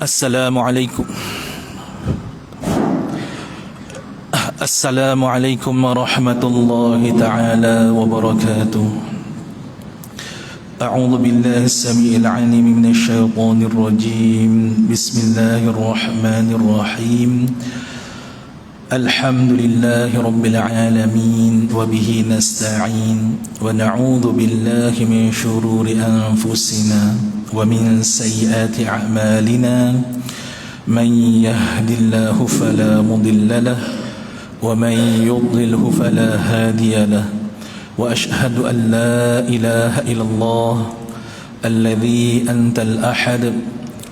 Assalamualaikum. Assalamualaikum warahmatullahi ta'ala wabarakatuh. A'udzu billahi as-sami'il 'alim minasy syaithanir rajim. Bismillahirrahmanirrahim. Alhamdulillahi rabbil alamin wa bihi nasta'in wa na'udzu billahi min shururi anfusina wa min sayyiati a'malina. Man yahdihillahu fala mudilla lahu wa man yudlilhu fala hadiya lahu. Wa ashhadu an la ilaha illallah alladhi antal ahad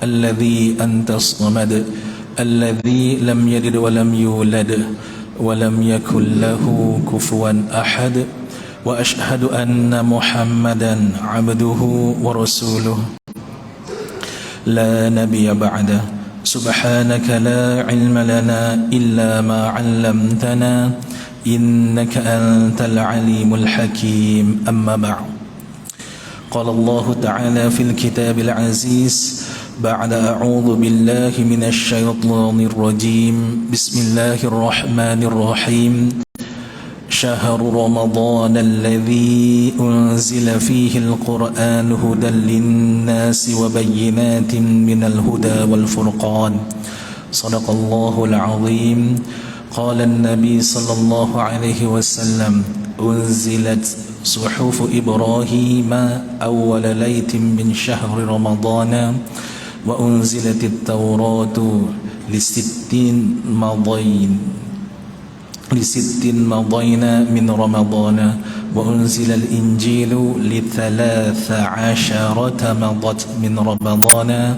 alladhi antas samad alladhi lam yalid wa lam yulad wa lam yakul lahu kufuwan ahad. Wa ashhadu anna Muhammadan abduhu wa rasuluh la nabiyya ba'dah. Subhanaka la ilma lana illa ma 'allamtana innaka antal alimul hakim. Amma ba'd. Qala Allah ta'ala fil kitabil aziz ba'da a'udzu billahi minasy syaithanir rajim. Bismillahirrahmanirrahim. Syahrul Ramadan alladzi unzila fihi al-Qur'an hudan lin-nasi wa bayyinatin minal huda wal furqan. Shadaqallahul 'azim. Qala an-nabi sallallahu alaihi wasallam unzilat suhuf Ibrahim awwal laytin min syahri Ramadan wa unzilatit Tauratu lisittin madayna min Ramadana wa unzila al-Injilu li 13 madat min Ramadana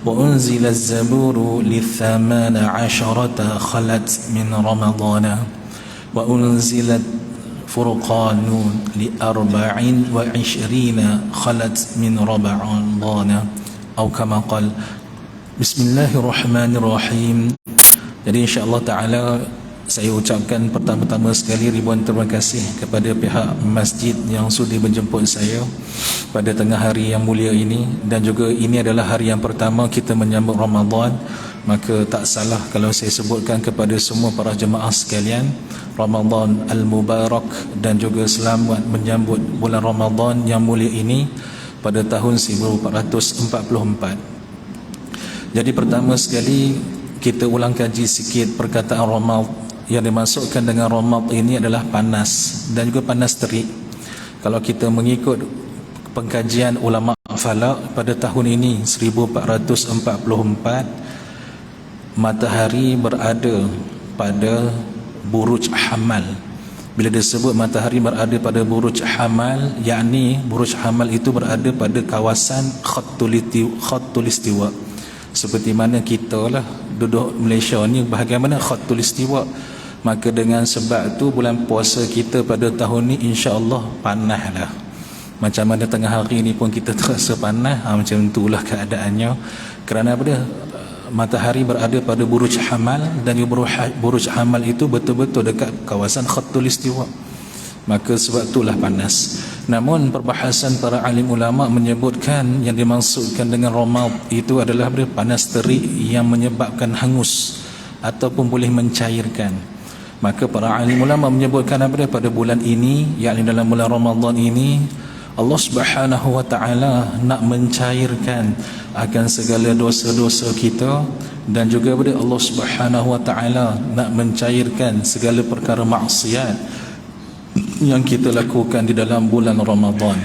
wa unzila az-Zaburu li 18 khalat min Ramadana wa unzila Furqanu li 24 khalat min Ramadana atau kama qala. Bismillahirrahmanirrahim. Jadi insya-Allah taala saya ucapkan pertama-tama sekali ribuan terima kasih kepada pihak masjid yang sudi menjemput saya pada tengah hari yang mulia ini, dan juga ini adalah hari yang pertama kita menyambut Ramadan. Maka tak salah kalau saya sebutkan kepada semua para jemaah sekalian, Ramadan al-Mubarak, dan juga selamat menyambut bulan Ramadan yang mulia ini pada tahun 1444. Jadi pertama sekali kita ulang kaji sikit perkataan Ramadan. Yang dimasukkan dengan Ramad ini adalah panas dan juga panas terik. Kalau kita mengikut pengkajian ulama falak pada tahun ini 1444, matahari berada pada buruj Hamal. Bila disebut matahari berada pada buruj Hamal, yakni buruj Hamal itu berada pada kawasan Khatul Istiwa. Seperti mana kita lah duduk Malaysia ni, bagaimana Khatul Istiwa. Maka dengan sebab tu bulan puasa kita pada tahun ni insya-Allah panas lah. Macam mana tengah hari ni pun kita terasa panas, macam itulah keadaannya. Kerana apa dia? Matahari berada pada buruj Hamal, dan buruj Hamal itu betul-betul dekat kawasan Khatul Istiwa. Maka sebab itulah panas. Namun perbahasan para alim ulama menyebutkan yang dimaksudkan dengan Ramad itu adalah panas terik yang menyebabkan hangus ataupun boleh mencairkan. Maka para alim ulama menyebutkan pada bulan ini, yakni dalam bulan Ramadan ini, Allah Subhanahu wa taala nak mencairkan akan segala dosa-dosa kita, dan juga Allah Subhanahu wa taala nak mencairkan segala perkara maksiat yang kita lakukan di dalam bulan Ramadan.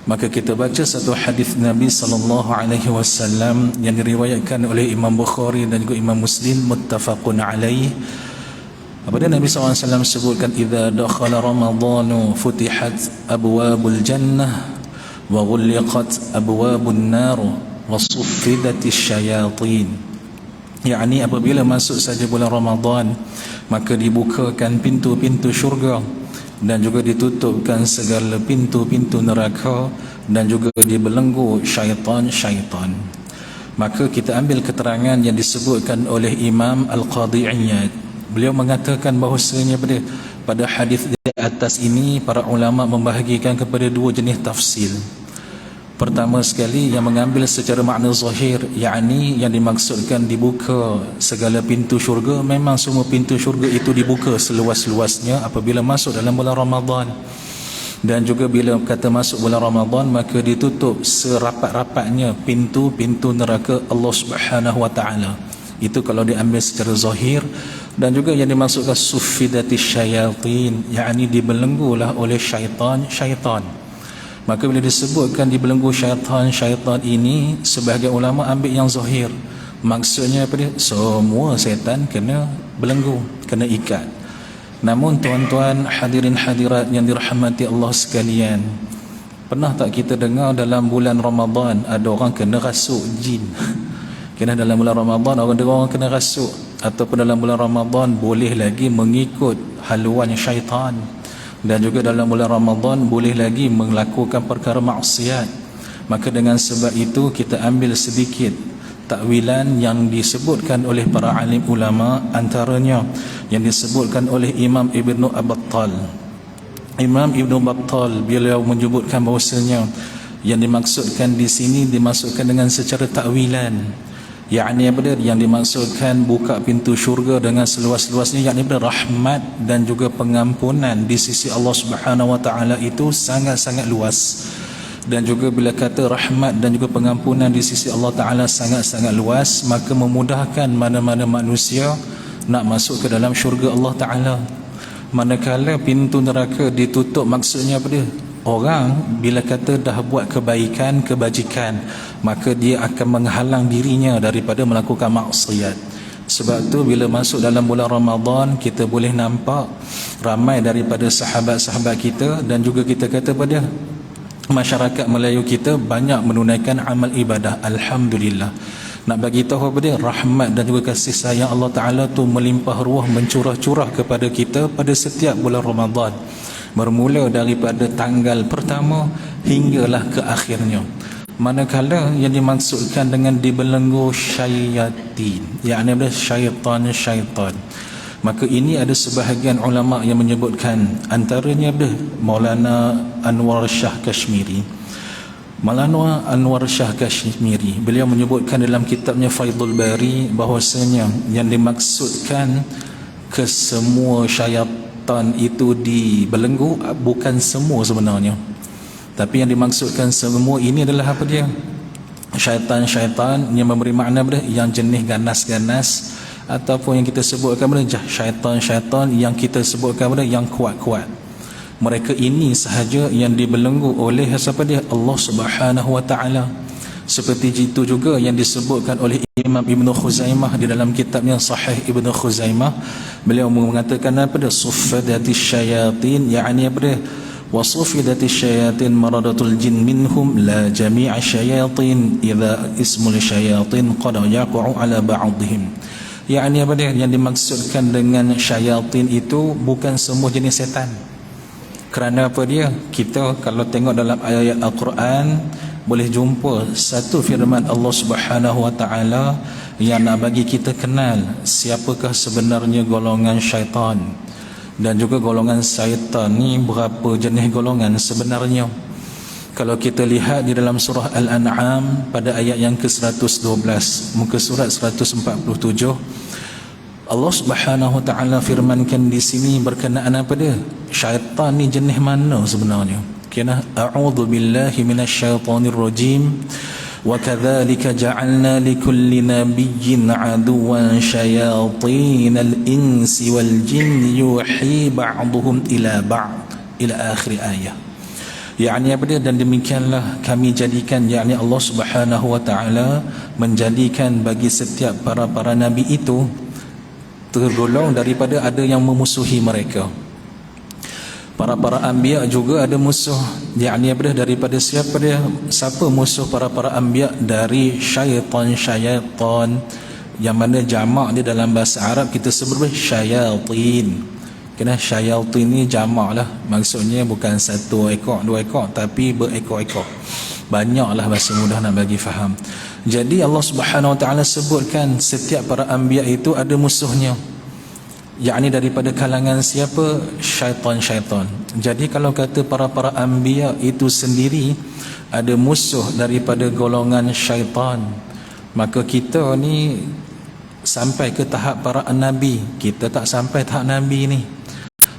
Maka kita baca satu hadis Nabi sallallahu alaihi wasallam yang diriwayatkan oleh Imam Bukhari dan juga Imam Muslim, muttafaqun alaih. Apabila Nabi SAW sebutkan, idza dakhala Ramadhanu futihat abwabul jannah wa ghulliqat abwabun nar wa suffidatis syayatin. Yakni apabila masuk saja bulan Ramadan, maka dibukakan pintu-pintu syurga dan juga ditutupkan segala pintu-pintu neraka, dan juga dibelenggu syaitan-syaitan. Maka kita ambil keterangan yang disebutkan oleh Imam Al-Qadhi Iyad. Beliau mengatakan bahawasanya pada hadis di atas ini para ulama membahagikan kepada dua jenis tafsir. Pertama sekali yang mengambil secara makna zahir, yakni yang dimaksudkan dibuka segala pintu syurga, memang semua pintu syurga itu dibuka seluas-luasnya apabila masuk dalam bulan Ramadan. Dan juga bila kata masuk bulan Ramadan, maka ditutup serapat-rapatnya pintu-pintu neraka Allah Subhanahu wa taala. Itu kalau diambil secara zahir. Dan juga yang dimaksudkan suffidatis syayatin, yakni dibelenggulah oleh syaitan. Maka bila disebutkan dibelenggu syaitan ini, sebahagian ulama ambil yang zahir. Maksudnya apa dia? Semua setan kena belenggu, kena ikat. Namun tuan-tuan hadirin hadirat yang dirahmati Allah sekalian, pernah tak kita dengar dalam bulan Ramadan ada orang kena rasuk jin? Kena dalam bulan Ramadan orang kena rasuk, ataupun dalam bulan Ramadan boleh lagi mengikut haluan syaitan. Dan juga dalam bulan Ramadan boleh lagi melakukan perkara maksiat. Maka dengan sebab itu kita ambil sedikit takwilan yang disebutkan oleh para alim ulama, antaranya yang disebutkan oleh Imam Ibnu Battal. Imam Ibnu Battal beliau menyebutkan bahawasanya yang dimaksudkan di sini dimaksudkan dengan secara takwilan, yakni apa dia? Yang dimaksudkan buka pintu syurga dengan seluas-luasnya, yakni rahmat dan juga pengampunan di sisi Allah Subhanahu wa taala itu sangat-sangat luas. Dan juga bila kata rahmat dan juga pengampunan di sisi Allah taala sangat-sangat luas, maka memudahkan mana-mana manusia nak masuk ke dalam syurga Allah taala. Manakala pintu neraka ditutup, maksudnya apa dia? Orang bila kata dah buat kebaikan, kebajikan, maka dia akan menghalang dirinya daripada melakukan maksiat. Sebab tu bila masuk dalam bulan Ramadan, kita boleh nampak ramai daripada sahabat-sahabat kita dan juga kita kata pada masyarakat Melayu kita banyak menunaikan amal ibadah. Alhamdulillah. Nak bagi tahu apa dia? Rahmat dan juga kasih sayang Allah Ta'ala tu melimpah ruah, mencurah-curah kepada kita pada setiap bulan Ramadan, bermula daripada tanggal pertama hinggalah ke akhirnya. Manakala yang dimaksudkan dengan dibelenggu syaitan, yakni ada syaitan, maka ini ada sebahagian ulama yang menyebutkan, antaranya ada Maulana Anwar Shah Kashmiri. Maulana Anwar Shah Kashmiri beliau menyebutkan dalam kitabnya Faidul Bari bahwasanya yang dimaksudkan kesemua syaitan itu dibelenggu bukan semua sebenarnya, tapi yang dimaksudkan semua ini adalah apa dia? Syaitan-syaitan yang memberi makna pada yang jenis ganas-ganas, ataupun yang kita sebutkan pada syaitan-syaitan yang kita sebutkan pada yang kuat-kuat. Mereka ini sahaja yang dibelenggu oleh siapa dia? Allah Subhanahu wa taala. Seperti itu juga yang disebutkan oleh Imam Ibnu Khuzaimah di dalam kitabnya Sahih Ibnu Khuzaimah. Beliau mengatakan apa dia? Suffadatis syayatin, yakni apa dia? Wasufidatis syayatin maradatul jin minhum la jami'a syayatin idza ismul syayatin qad yaqa'u ala ba'dihim. Yakni apa dia? Yang dimaksudkan dengan syayatin itu bukan semua jenis setan. Kerana apa dia? Kita kalau tengok dalam ayat Al-Quran boleh jumpa satu firman Allah Subhanahu wa taala yang nak bagi kita kenal siapakah sebenarnya golongan syaitan, dan juga golongan syaitan ni berapa jenis golongan sebenarnya. Kalau kita lihat di dalam surah Al-An'am pada ayat yang ke-112, muka surat 147, Allah Subhanahu wa taala firmankan di sini berkenaan apa dia? Syaitan ni jenis mana sebenarnya? Kena a'udzu billahi minasyaitonir rajim. Wa kadzalika ja'alna likulli nabiyyin 'aduwan syayatinal insi wal jinni yuhi ba'dhum ila ba'd ila akhir ayat. Yakni apa dia? Dan demikianlah kami jadikan, yakni Allah Subhanahu wa taala menjadikan bagi setiap para nabi itu tergolong daripada ada yang memusuhi mereka. Para anbiya juga ada musuh, yakni apa dia? Daripada siapa dia? Siapa musuh para anbiya? Dari syaitan, yang mana jamak dia dalam bahasa Arab kita sebut syayatin. Kena syayatin ni jamak lah, maksudnya bukan satu ekor, dua ekor, tapi berekor-ekor. Banyaklah, bahasa mudah nak bagi faham. Jadi Allah Subhanahu wa taala sebutkan setiap para anbiya itu ada musuhnya. yakni daripada kalangan siapa? Syaitan-syaitan. Jadi kalau kata para anbiya itu sendiri ada musuh daripada golongan syaitan, maka kita ni sampai ke tahap para nabi, kita tak sampai tahap nabi ni,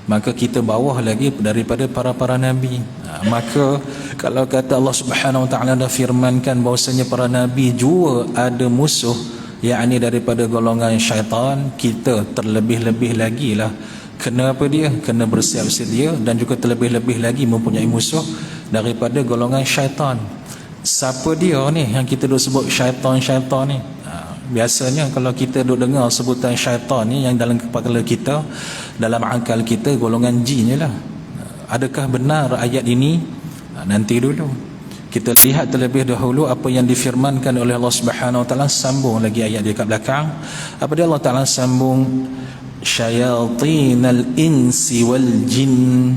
maka kita bawah lagi daripada para nabi. Maka kalau kata Allah Subhanahu Wa Taala dah firmankan bahawasanya para nabi juga ada musuh, yakni daripada golongan syaitan, kita terlebih-lebih lagi lah kena apa dia? Kena bersiap sedia dan juga terlebih-lebih lagi mempunyai musuh daripada golongan syaitan. Siapa dia ni yang kita duk sebut syaitan-syaitan ni? Biasanya kalau kita duk dengar sebutan syaitan ni, yang dalam kepala kita, dalam akal kita, golongan jin je lah. Adakah benar ayat ini? Nanti dulu kita lihat terlebih dahulu apa yang difirmankan oleh Allah Subhanahu Wa Taala. Sambung lagi ayat dekat belakang. Apa dia Allah Taala sambung? Syayatinal insi wal jin,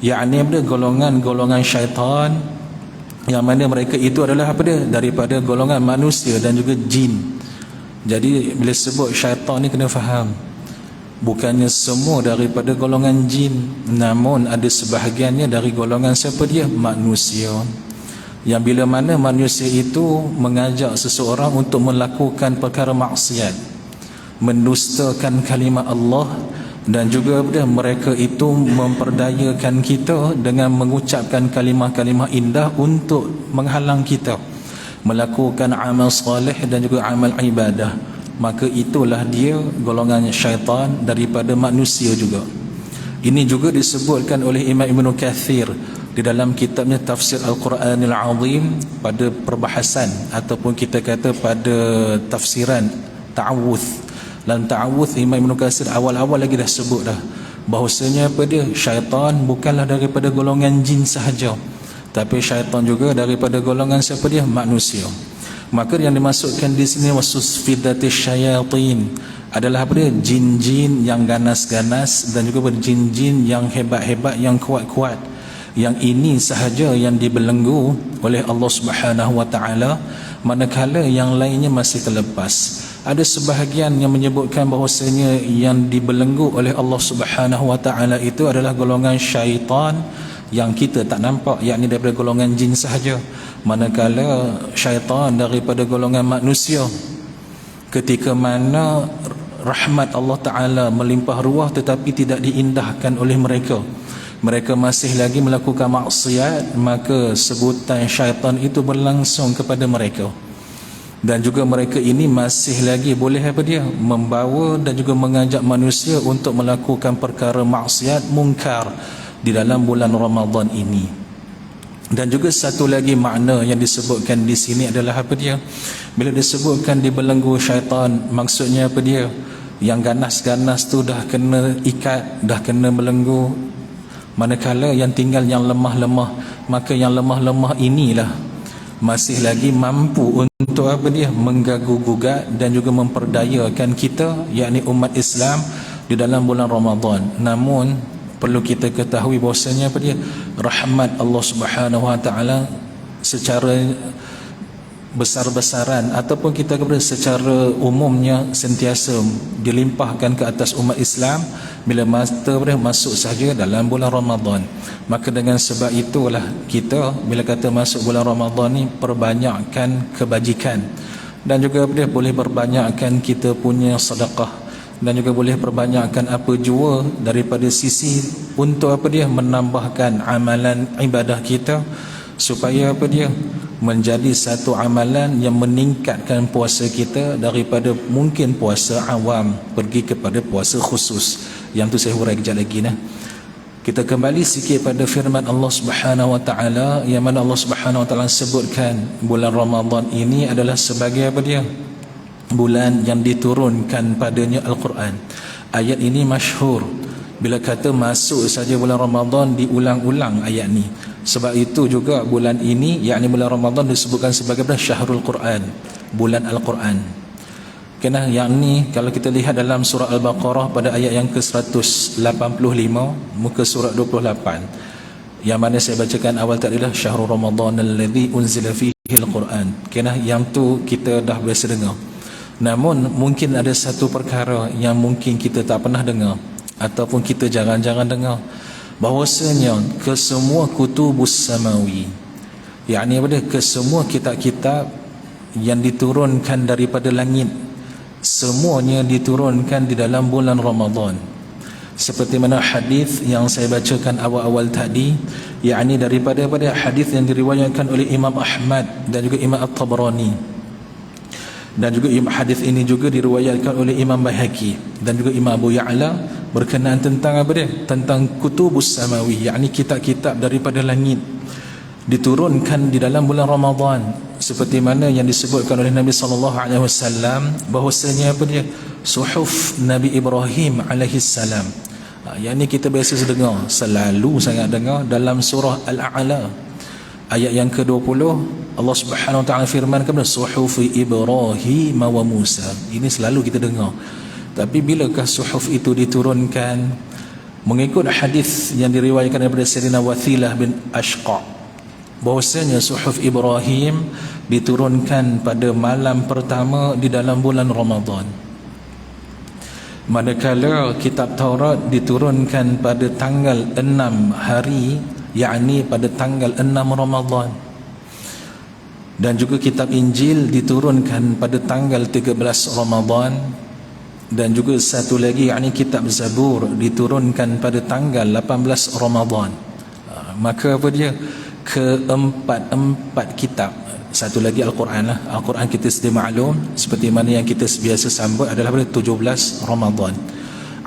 yakni apa dia? Golongan-golongan syaitan, yang mana mereka itu adalah apa dia? Daripada golongan manusia dan juga jin. Jadi bila sebut syaitan ni kena faham, bukannya semua daripada golongan jin, namun ada sebahagiannya dari golongan siapa dia? Manusia. Yang bila mana manusia itu mengajak seseorang untuk melakukan perkara maksiat, mendustakan kalimah Allah, dan juga mereka itu memperdayakan kita dengan mengucapkan kalimah-kalimah indah untuk menghalang kita melakukan amal salih dan juga amal ibadah, maka itulah dia golongan syaitan daripada manusia juga. Ini juga disebutkan oleh Imam Ibn Kathir di dalam kitabnya Tafsir Al-Quranil Azim pada perbahasan ataupun kita kata pada tafsiran ta'awudz. Dalam ta'awudz Imam Ibn Kathir awal-awal lagi dah sebut dah bahawasanya apa dia? Syaitan bukanlah daripada golongan jin sahaja, tapi syaitan juga daripada golongan siapa dia? Manusia. Maka yang dimaksudkan di sini wasusfidatis syayatin adalah apa dia? Jin-jin yang ganas-ganas dan juga jin-jin yang hebat-hebat, yang kuat-kuat. Yang ini sahaja yang dibelenggu oleh Allah Subhanahu Wa Taala, manakala yang lainnya masih terlepas. Ada sebahagian yang menyebutkan bahawasanya yang dibelenggu oleh Allah Subhanahu Wa Taala itu adalah golongan syaitan yang kita tak nampak, yakni daripada golongan jin sahaja. Manakala syaitan daripada golongan manusia, ketika mana rahmat Allah Ta'ala melimpah ruah tetapi tidak diindahkan oleh mereka, mereka masih lagi melakukan maksiat, maka sebutan syaitan itu berlangsung kepada mereka. Dan juga mereka ini masih lagi boleh apa dia? Membawa dan juga mengajak manusia untuk melakukan perkara maksiat mungkar di dalam bulan Ramadan ini. Dan juga satu lagi makna yang disebutkan di sini adalah apa dia? Bila disebutkan dibelenggu syaitan, maksudnya apa dia? Yang ganas-ganas tu dah kena ikat, dah kena belenggu. Manakala yang tinggal yang lemah-lemah, maka yang lemah-lemah inilah masih lagi mampu untuk apa dia? Mengganggu-gugat dan juga memperdayakan kita, yakni umat Islam di dalam bulan Ramadan. Namun perlu kita ketahui bahawasanya apa dia? Rahmat Allah Subhanahu Wa Taala secara besar-besaran ataupun kita kata secara umumnya sentiasa dilimpahkan ke atas umat Islam bila masuk saja dalam bulan Ramadan. Maka dengan sebab itulah kita bila kata masuk bulan Ramadan ni perbanyakkan kebajikan, dan juga boleh perbanyakkan kita punya sedekah, dan juga boleh perbanyakkan apa jua daripada sisi untuk apa dia? Menambahkan amalan ibadah kita supaya apa dia? Menjadi satu amalan yang meningkatkan puasa kita daripada mungkin puasa awam pergi kepada puasa khusus. Yang tu saya hurai kejap lagi nah. Kita kembali sikit pada firman Allah Subhanahu Wa Taala, yang mana Allah Subhanahu Wa Taala sebutkan bulan Ramadan ini adalah sebagai apa dia? Bulan yang diturunkan padanya Al-Quran. Ayat ini masyhur. Bila kata masuk saja bulan Ramadan diulang-ulang ayat ni. Sebab itu juga bulan ini, yakni bulan Ramadan disebutkan sebagai Syahrul Quran, bulan Al-Quran. Kena yang ni kalau kita lihat dalam surah Al-Baqarah pada ayat yang ke-185 muka surat 28, yang mana saya bacakan awal tadi lah, Syahrul Ramadan alladzi unzila fihi al-Quran. Kena yang tu kita dah biasa dengar. Namun mungkin ada satu perkara yang mungkin kita tak pernah dengar ataupun kita jarang-jarang dengar, bahawasanya kesemua kutubus samawi, yakni apa dia, kesemua kitab-kitab yang diturunkan daripada langit, semuanya diturunkan di dalam bulan Ramadan. Seperti mana hadis yang saya bacakan awal-awal tadi, yakni daripada hadis yang diriwayatkan oleh Imam Ahmad dan juga Imam At-Tabrani, dan juga hadis ini juga diriwayatkan oleh Imam Baihaqi dan juga Imam Abu Ya'la, berkenaan tentang apa dia, tentang kutubus samawi, yakni kitab-kitab daripada langit diturunkan di dalam bulan Ramadan. Seperti mana yang disebutkan oleh Nabi sallallahu alaihi wasallam, bahwasanya apa dia, suhuf Nabi Ibrahim alaihi salam. Yang ni kita biasa dengar, selalu sangat dengar dalam surah Al-A'la ayat yang ke-20, Allah Subhanahu wa taala firman kepada suhuf Ibrahim wa Musa. Ini selalu kita dengar. Tapi bilakah suhuf itu diturunkan? Mengikut hadis yang diriwayatkan daripada Sayyidina Wathilah bin Ashqa, bahwasanya suhuf Ibrahim diturunkan pada malam pertama di dalam bulan Ramadan, manakala kitab Taurat diturunkan pada tanggal 6 hari, yakni pada tanggal 6 Ramadan, dan juga kitab Injil diturunkan pada tanggal 13 Ramadan, dan juga satu lagi yakni kitab Zabur diturunkan pada tanggal 18 Ramadan. Maka apa dia, keempat kitab, satu lagi Al-Quran lah. Al-Quran kita sedia maklum, seperti mana yang kita biasa sambut adalah pada 17 Ramadan.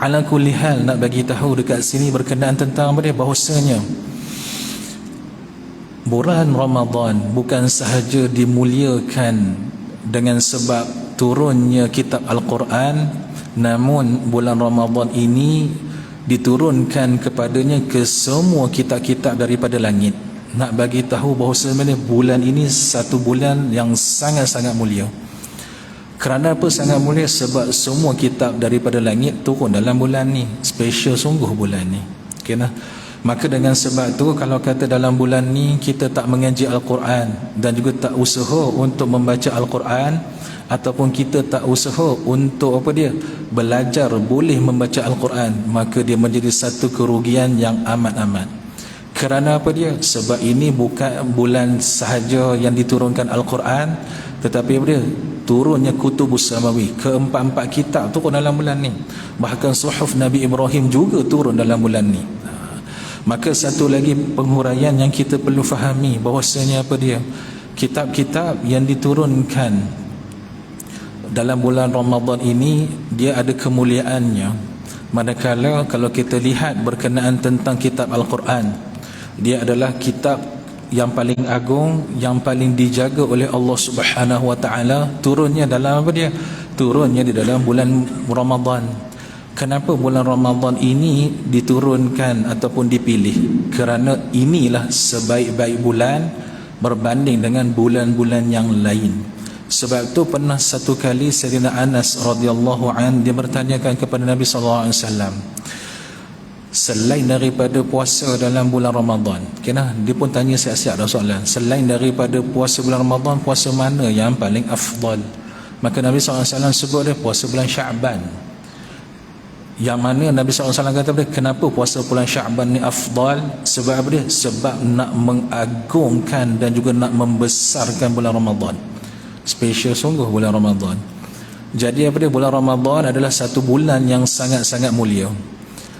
Ala kulli hal, nak bagi tahu dekat sini berkenaan tentang apa dia, bahawasanya bulan Ramadan bukan sahaja dimuliakan dengan sebab turunnya kitab Al-Quran, namun bulan Ramadan ini diturunkan kepadanya ke semua kitab-kitab daripada langit. Nak bagi tahu bahawa sebenarnya bulan ini satu bulan yang sangat-sangat mulia. Kerana apa sangat mulia? Sebab semua kitab daripada langit turun dalam bulan ni. Special sungguh bulan ni. Okay, nah? Maka dengan sebab tu, kalau kata dalam bulan ni kita tak mengaji Al-Quran dan juga tak usaha untuk membaca Al-Quran, ataupun kita tak usaha untuk apa dia, belajar boleh membaca Al-Quran, maka dia menjadi satu kerugian yang amat-amat. Kerana apa dia? Sebab ini bukan bulan sahaja yang diturunkan Al-Quran, tetapi apa dia? Turunnya kutubus samawi, keempat-empat kitab turun dalam bulan ni. Bahkan suhuf Nabi Ibrahim juga turun dalam bulan ni. Maka satu lagi penghuraian yang kita perlu fahami, bahawasanya apa dia, kitab-kitab yang diturunkan dalam bulan Ramadan ini dia ada kemuliaannya. Manakala kalau kita lihat berkenaan tentang kitab Al-Quran, dia adalah kitab yang paling agung, yang paling dijaga oleh Allah Subhanahu wa taala. Turunnya dalam apa dia? Turunnya di dalam bulan Ramadan. Kenapa bulan Ramadan ini diturunkan ataupun dipilih? Kerana inilah sebaik-baik bulan berbanding dengan bulan-bulan yang lain. Sebab tu pernah satu kali Sayyidina Anas radhiyallahu an dia bertanyakan kepada Nabi sallallahu alaihi wasallam, selain daripada puasa dalam bulan Ramadan, kena dia pun tanya siap-siap dah soalan, selain daripada puasa bulan Ramadan, puasa mana yang paling afdal? Maka Nabi SAW sebut dia puasa bulan Sya'ban. Yang mana Nabi SAW kata dia, kenapa puasa bulan Sya'ban ni afdal? Sebab apa dia? Sebab nak mengagungkan dan juga nak membesarkan bulan Ramadan. Special sungguh bulan Ramadan. Jadi apa dia, bulan Ramadan adalah satu bulan yang sangat-sangat mulia,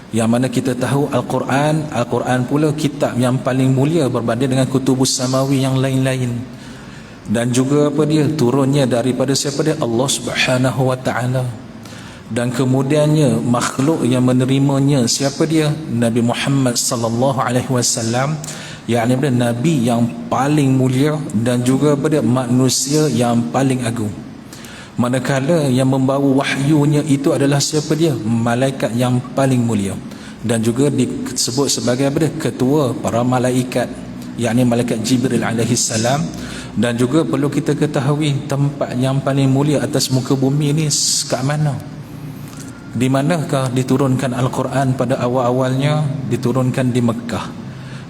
yang mana kita tahu Al-Quran pula kitab yang paling mulia berbanding dengan kutubus samawi yang lain-lain. Dan juga apa dia, turunnya daripada siapa dia? Allah Subhanahu wa taala. Dan kemudiannya makhluk yang menerimanya siapa dia? Nabi Muhammad sallallahu alaihi wasallam, yakni Nabi yang paling mulia dan juga pada manusia yang paling agung. Manakala yang membawa wahyunya itu adalah siapa dia? Malaikat yang paling mulia, dan juga disebut sebagai apa dia? Ketua para malaikat, yakni malaikat Jibril alaihi salam. Dan juga perlu kita ketahui tempat yang paling mulia atas muka bumi ini kat mana? Di manakah diturunkan Al-Quran pada awal-awalnya? Diturunkan di Mekah.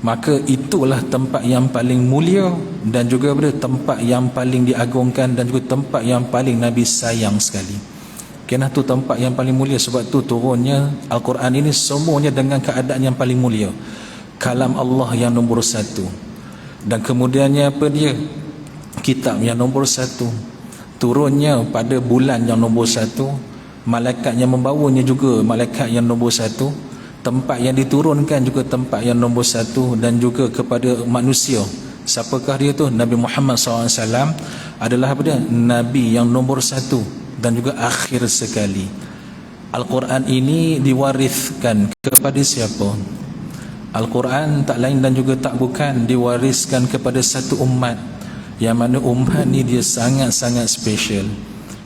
maka itulah tempat yang paling mulia dan juga tempat yang paling diagungkan dan juga tempat yang paling Nabi sayang sekali. Kerana tu tempat yang paling mulia, sebab tu turunnya Al-Quran ini semuanya dengan keadaan yang paling mulia, kalam Allah yang nombor satu, dan kemudiannya apa dia, kitab yang nombor satu, turunnya pada bulan yang nombor satu, malaikat yang membawanya juga malaikat yang nombor satu, tempat yang diturunkan juga tempat yang nombor satu, dan juga kepada manusia. Siapakah dia tu? Nabi Muhammad SAW adalah apa dia? Nabi yang nombor satu dan juga akhir sekali. Al-Quran ini diwariskan kepada siapa? Al-Quran tak lain dan juga tak bukan diwariskan kepada satu umat, yang mana umat ni dia sangat-sangat special.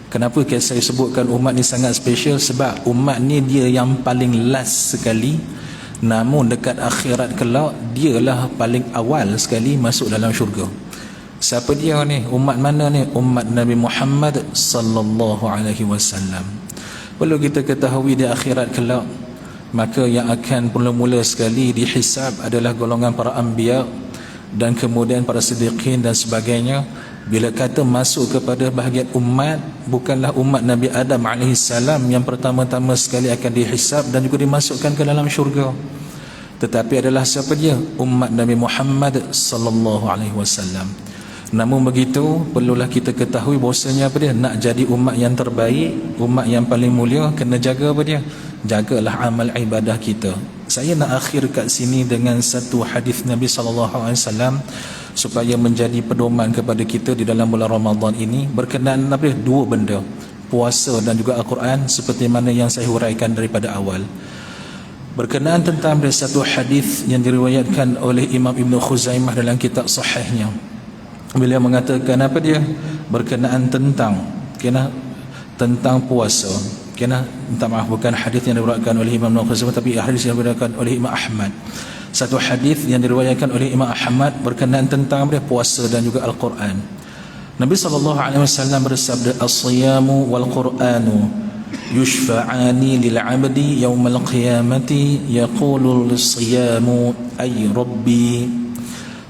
Kenapa saya sebutkan umat ni sangat special? Sebab umat ni dia yang paling last sekali, namun dekat akhirat kelak dialah paling awal sekali masuk dalam syurga. Siapa dia ni? Umat mana ni? Umat Nabi Muhammad sallallahu alaihi wasallam. Perlu kita ketahui di akhirat kelak, maka yang akan mula-mula sekali dihisab adalah golongan para anbiya dan kemudian para siddiqin dan sebagainya. Bila kata masuk kepada bahagian umat, bukanlah umat Nabi Adam AS yang pertama-tama sekali akan dihisab dan juga dimasukkan ke dalam syurga, tetapi adalah siapa dia? Umat Nabi Muhammad sallallahu alaihi wasallam. Namun begitu, perlulah kita ketahui bahawasanya apa dia? Nak jadi umat yang terbaik, umat yang paling mulia, kena jaga apa dia? Jagalah amal ibadah kita. Saya nak akhir kat sini dengan satu hadis Nabi sallallahu alaihi wasallam supaya menjadi pedoman kepada kita di dalam bulan Ramadan ini, berkenaan apa? Dua benda, puasa dan juga Al-Quran, seperti mana yang saya huraikan daripada awal. Berkenaan tentang satu hadis yang diriwayatkan oleh Imam Ibn Khuzaimah dalam kitab sahihnya, beliau mengatakan apa dia? Berkenaan tentang puasa. Minta maaf, bukan hadis yang diriwayatkan oleh Imam Ibn Khuzaimah, tapi hadis yang diriwayatkan oleh Imam Ahmad. Satu hadis yang diriwayatkan oleh Imam Ahmad berkenaan tentang puasa dan juga Al-Quran. Nabi SAW bersabda, "As-siyamu wal-Quranu yushfa'ani lil-'abdi yawmal qiyamati yaqulu lis-siyamu ay rabbi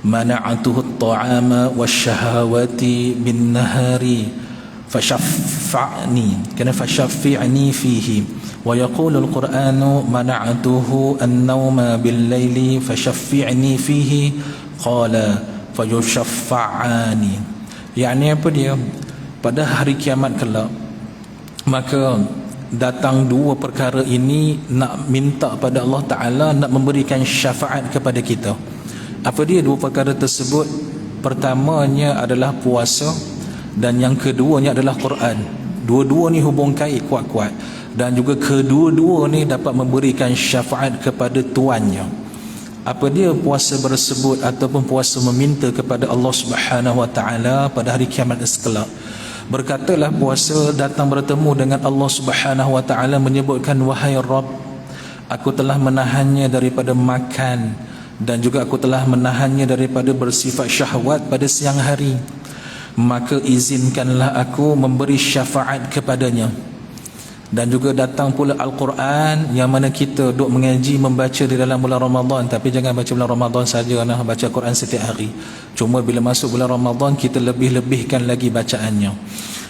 mana'atuhu at-ta'ama wash-shahawati bin-nahari fashaffi'ni fihi." ويقول القرآن منعته النوم بالليل فشفعني فيه قال فيشفعان. Yani apa dia? Pada hari kiamat kelak, maka datang dua perkara ini nak minta pada Allah Ta'ala nak memberikan syafaat kepada kita. Apa dia dua perkara tersebut? Pertamanya adalah puasa, dan yang keduanya adalah Quran. Dua-dua ni hubung kait kuat-kuat, dan juga kedua-dua ni dapat memberikan syafaat kepada tuannya. Apa dia puasa tersebut ataupun puasa meminta kepada Allah Subhanahu wa taala pada hari kiamat kelak? Berkatalah puasa datang bertemu dengan Allah Subhanahu wa taala menyebutkan, "Wahai Rabb, aku telah menahannya daripada makan dan juga aku telah menahannya daripada bersifat syahwat pada siang hari. Maka izinkanlah aku memberi syafaat kepadanya." Dan juga datang pula Al-Quran, yang mana kita duk mengaji membaca di dalam bulan Ramadan, tapi jangan baca bulan Ramadan saja, nah, baca Quran setiap hari. Cuma bila masuk bulan Ramadan kita lebih-lebihkan lagi bacaannya.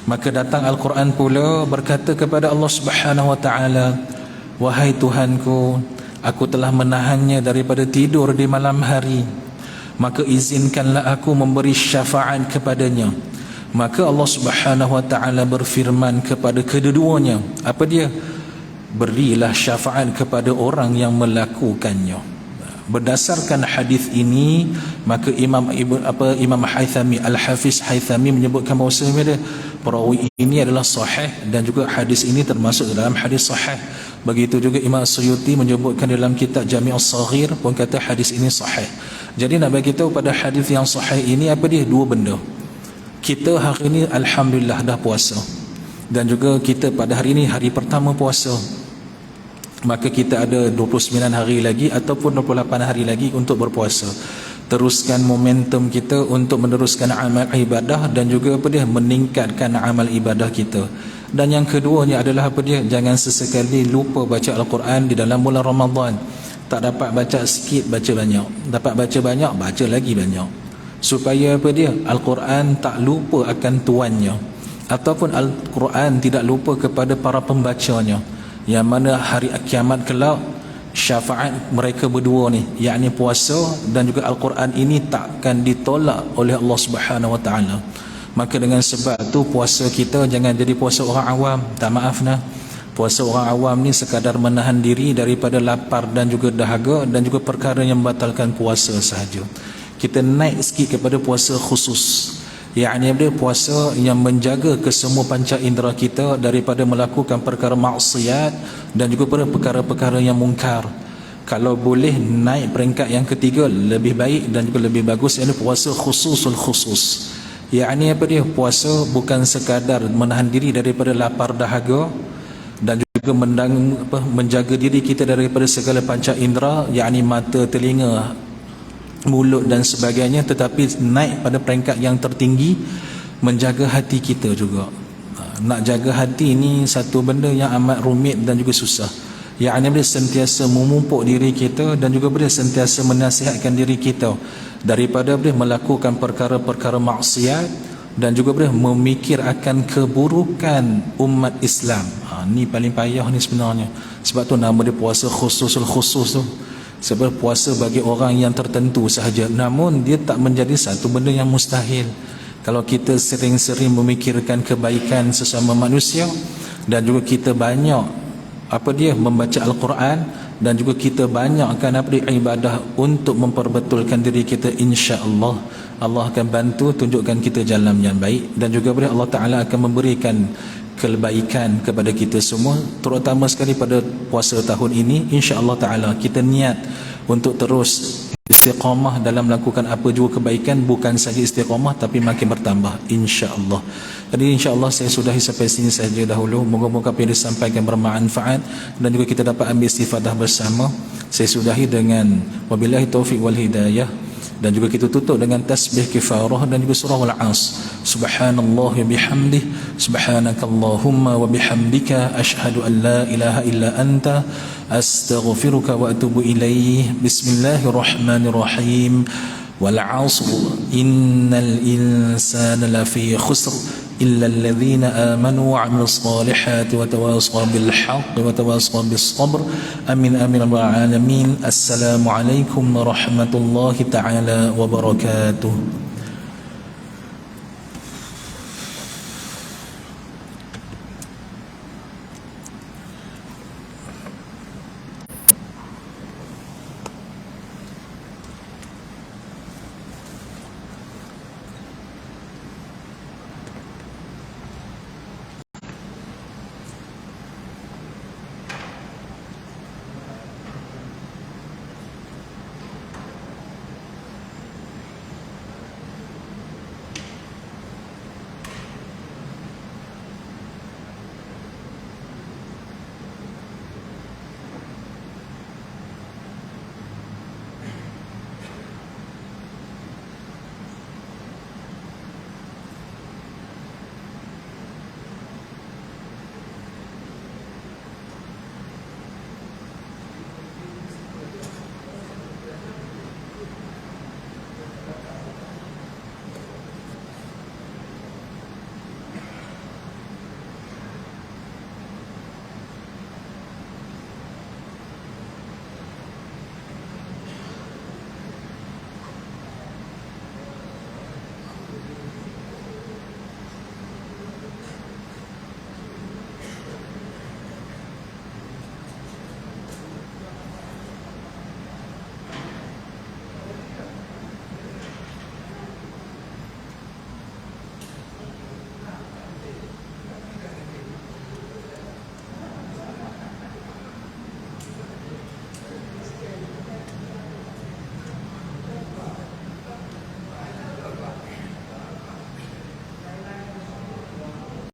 Maka datang Al-Quran pula berkata kepada Allah Subhanahu wa taala, "Wahai Tuhanku, aku telah menahannya daripada tidur di malam hari, maka izinkanlah aku memberi syafaat kepadanya." Maka Allah Subhanahu wa taala berfirman kepada kedua-duanya, apa dia? "Berilah syafaat kepada orang yang melakukannya." Berdasarkan hadis ini, maka Imam Haythami, Al-Hafiz Haythami menyebutkan bahawasanya perawi ini adalah sahih, dan juga hadis ini termasuk dalam hadis sahih. Begitu juga Imam Suyuti menyebutkan dalam kitab Jami' As-Saghir pun kata hadis ini sahih. Jadi nak bagi tahu pada hadis yang sahih ini apa dia? Dua benda. Kita hari ini alhamdulillah dah puasa, dan juga kita pada hari ini hari pertama puasa, maka kita ada 29 hari lagi ataupun 28 hari lagi untuk berpuasa. Teruskan momentum kita untuk meneruskan amal ibadah dan juga apa dia? Meningkatkan amal ibadah kita. Dan yang keduanya adalah apa dia? Jangan sesekali lupa baca Al-Quran di dalam bulan Ramadan. Tak dapat baca sikit, baca banyak. Dapat baca banyak, baca lagi banyak. Supaya apa dia? Al-Quran tak lupa akan tuannya, ataupun Al-Quran tidak lupa kepada para pembacanya, yang mana hari kiamat kelak syafaat mereka berdua ni, yakni puasa dan juga Al-Quran ini takkan ditolak oleh Allah Subhanahu Wa Taala. Maka dengan sebab tu puasa kita jangan jadi puasa orang awam. Tak maaf nah, puasa orang awam ni sekadar menahan diri daripada lapar dan juga dahaga dan juga perkara yang membatalkan puasa sahaja. Kita naik sikit kepada puasa khusus, yakni dia puasa yang menjaga kesemua panca indera kita daripada melakukan perkara maksiat dan juga perkara-perkara yang mungkar. Kalau boleh naik peringkat yang ketiga, lebih baik dan juga lebih bagus, yakni puasa khususul khusus. Yakni apa dia? Puasa bukan sekadar menahan diri daripada lapar dahaga dan juga menjaga diri kita daripada segala panca indera, yakni mata, telinga, mulut dan sebagainya, tetapi naik pada peringkat yang tertinggi, menjaga hati kita juga. Nak jaga hati ni satu benda yang amat rumit dan juga susah. Yakni boleh sentiasa memupuk diri kita dan juga boleh sentiasa menasihatkan diri kita daripada boleh melakukan perkara-perkara maksiat dan juga boleh memikir akan keburukan umat Islam. Ni paling payah ni sebenarnya. Sebab tu nama dia puasa khususul khusus tu. Sebab puasa bagi orang yang tertentu sahaja, namun dia tak menjadi satu benda yang mustahil. Kalau kita sering-sering memikirkan kebaikan sesama manusia dan juga kita banyak membaca Al-Quran dan juga kita banyakkan ibadah untuk memperbetulkan diri kita, insya-Allah Allah akan bantu tunjukkan kita jalan yang baik, dan juga Allah Ta'ala akan memberikan kebaikan kepada kita semua, terutama sekali pada puasa tahun ini. InsyaAllah Ta'ala kita niat untuk terus istiqamah dalam melakukan apa juga kebaikan, bukan saja istiqamah tapi makin bertambah, insyaAllah. Jadi insyaAllah saya sudahi sampai sini saja dahulu. Moga-moga apa yang disampaikan bermanfaat dan juga kita dapat ambil istifadah bersama. Saya sudahi dengan wabillahi taufiq wal hidayah, dan juga kita tutup dengan tasbih kifarah dan juga surah Al-As. Subhanallah wa bihamdih, subhanakallahumma wa bihamdika, ashhadu an la ilaha illa anta, astaghfiruka wa atubu ilaih. Bismillahirrahmanirrahim. Wal 'asr innal insana lafi khusr illa alladhina amanu wa 'amilus salihati wa tawasaw bil haqqi wa tawasaw bis sabr. Amin amin rabbal alamin. Assalamu alaikum warahmatullahi taala wabarakatuh.